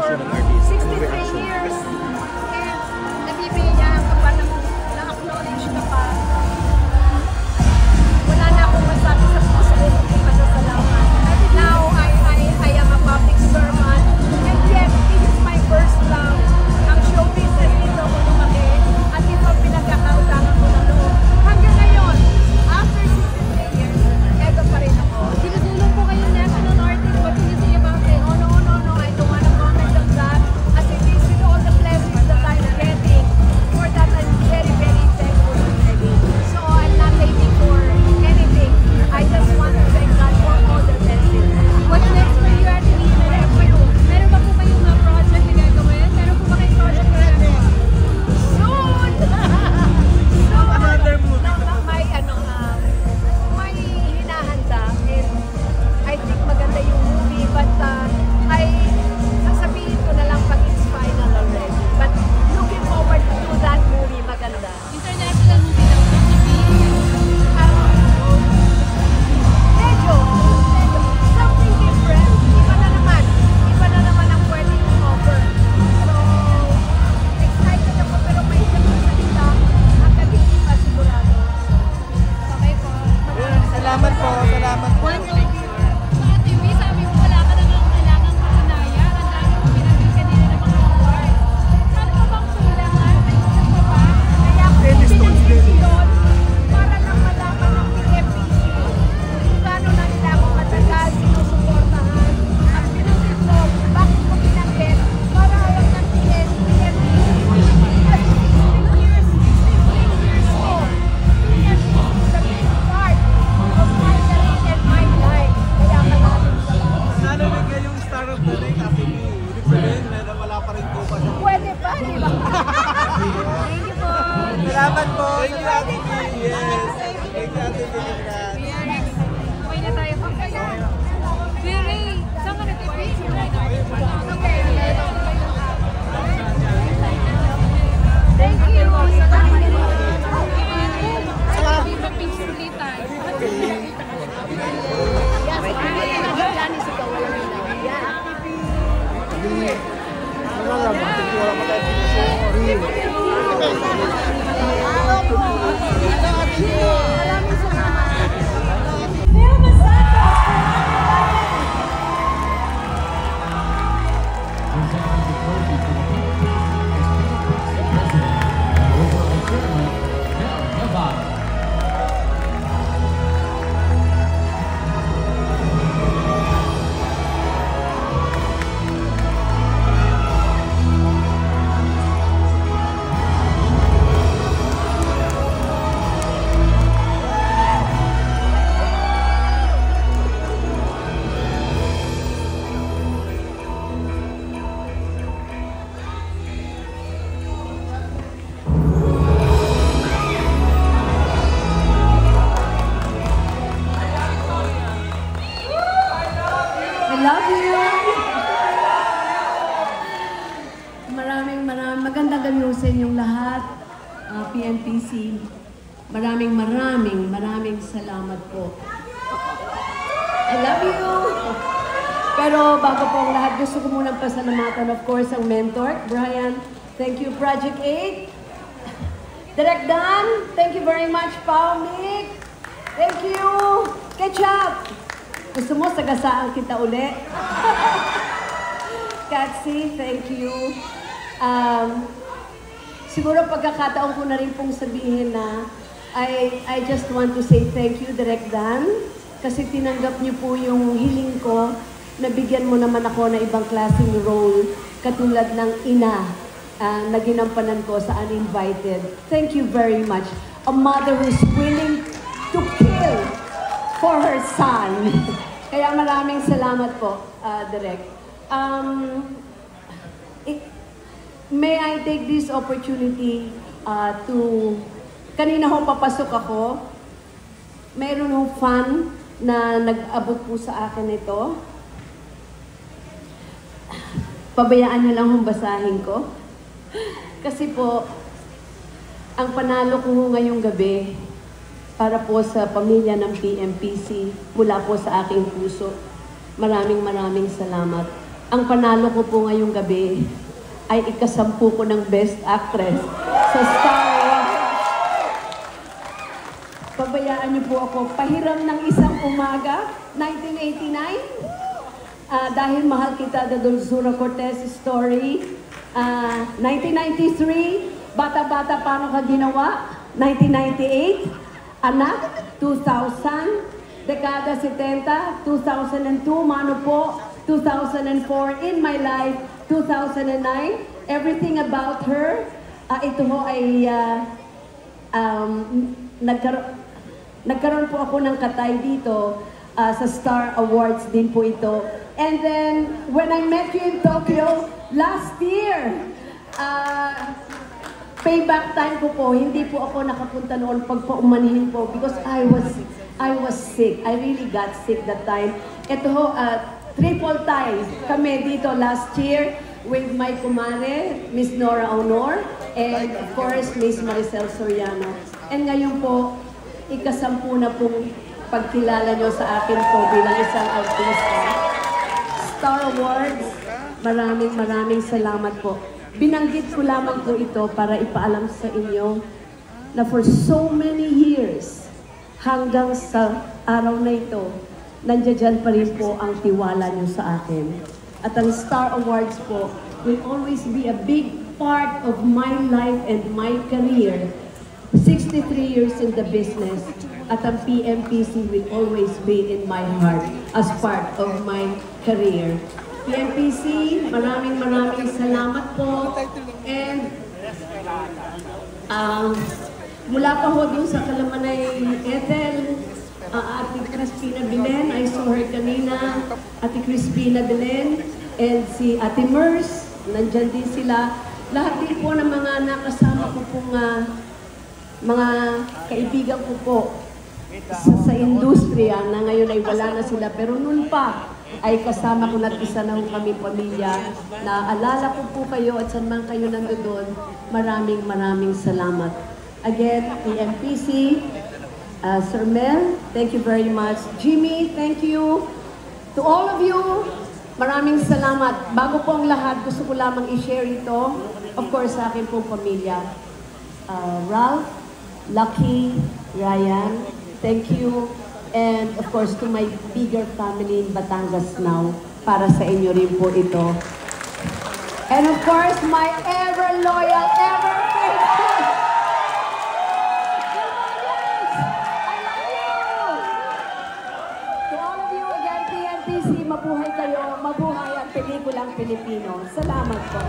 for 63 years. And nabibigyan ka pa ng na-acknowledge ka pa. Wala na akong masabi sa puso ko kung pasasalamat. Now, I am a public servant. And yet, this is my first love. Ang show business dito ako lumaki. At ito ang pinagkakautangan ko na loob. Hanggang ngayon, after 63 years, eto pa rin ako. Sinutulong po kayo national artist. What can you say about it? Oh, no. I don't want to comment on that. As it is with all the blessings that I'm getting, for that I'm very, very thankful already. So I'm not taking for anything. I just want to thank God for all the blessings. What's next for you, Ate Lisa? Meron ba po kayong mga project na gagawin? Meron po ba kayong project na gagawin? Soon! Another movie. May hinahanda, and I think maganda yung movie, but sasabihin ko na lang pag it's final already. But looking forward to that movie, maganda. International movie daw po, Medyo, something different. Iba na naman ang pwedeng offer. So, excited ako, pero may salita hanggang hindi pa sigurado. Okay po. Salamat po. One thing, sa TV, sabi mo wala ka nang kailangan patunayan. Ang dami mo pinagil kanina ng mga awards. Saan pa bang kulangan? May gusto pa ba? Kaya ako pinag-isip yun para lang malaman ng PFPC kung gaano na nila ako matagal sinusuportahan. At pinag-isip ko, bakit ko pinag-get para alam ng PFPC. At 16 years ko, PFPC is a big part of my career and my life. Kaya maraming salamat. Nalalag nga yung Star of the Ring, actually. Ibig sabihin, wala pa rin po pa sa... Pwede pa, di ba? Thank you po. Salamat po. Thank you, Ate B. Yes. Thank you, Ate B. Congrats. Okay na tayo. Siri, saan ka nag-TV? Okay. Thank you. Sabi ba peacefully tayo? I love you! Maraming magandang gabi sa inyong lahat, PNPC. Maraming salamat po. I love you! Pero bago po ang lahat, gusto ko munang pasalamatan, of course, ang mentor, Brian. Thank you, Project 8. Direk Dan, thank you very much, Pao Mick. Thank you, Ketchup. Gusto mo, sagasaan kita uli? Katsi, thank you. Siguro pagkakataon ko na rin pong sabihin na I just want to say thank you, Direk Dan, kasi tinanggap niyo po yung hiling ko na bigyan mo naman ako ng ibang klaseng role katulad ng ina na ginampanan ko sa Uninvited. Thank you very much. A mother who's willing to kill for her son. Kaya maraming salamat po, Direk. May I take this opportunity to... Kanina ho papasok ako, mayroon ho fan na nag-abot po sa akin ito. Pabayaan niyo lang hong basahin ko. Kasi po, ang panalo ko ho ngayong gabi para po sa pamilya ng PMPC, mula po sa aking puso. Maraming salamat. ang panalo ko po ngayong gabi ay ikasampu ko ng Best Actress sa Star Wars. Pabayaan niyo po ako, pahiram ng isang umaga, 1989. Dahil mahal kita, The Dulzura Cortez Story. 1993, Bata-Bata Paano Ka Ginawa. 1998, Anak. 2000, Dekada 70, 2002, Mano Po. 2004, In My Life. 2009, Everything About Her. Ito ho ay nagkaroon po ako ng katay dito sa Star Awards din po ito. And then, when I met you in Tokyo last year, payback time ko po, hindi po ako nakapunta noon pagpaumanihin po because I was sick. I really got sick that time. Ito ho, triple tie kami dito last year with my kumare, Miss Nora Honor, and of course, Miss Maricel Soriano. And ngayon po, ikasampu na pong pagkilala nyo sa akin po bilang isang artista. Star Awards, maraming salamat po. Binanggit ko lamang po ito para ipaalam sa inyo na for so many years, hanggang sa araw na ito, nandiyan pa rin po ang tiwala nyo sa akin. At ang Star Awards po will always be a big part of my life and my career. 63 years in the business, at ang PMPC will always be in my heart as part of my career. PMPC, maraming salamat po. And mula pa ho dun sa Kalamanay Ethel, Ate Crispina Belen, I saw her kanina, Ate Crispina Belen, and si Ate Mers, nandyan din sila. Lahat din po ng mga nakasama ko pong mga kaibigan ko po sa industriya na ngayon ay wala na sila. Pero noon pa ay kasama ko na isa na kami pamilya. Naalala ko po kayo at saan man kayo nandoon. Maraming salamat. Again, PMPC, Sir Mel, thank you very much. Jimmy, thank you. To all of you, maraming salamat. Bago po ang lahat, gusto ko lamang i-share ito. Of course, sa akin pong pamilya. Ralph, Lucky, Ryan, thank you. And of course, to my bigger family in Batangas now, para sa inyo rin po ito. And of course, my ever loyal, ever faithful. To all of you again, PNPC, mabuhay kayo, mabuhay ang pelikulang Pilipino. Salamat po.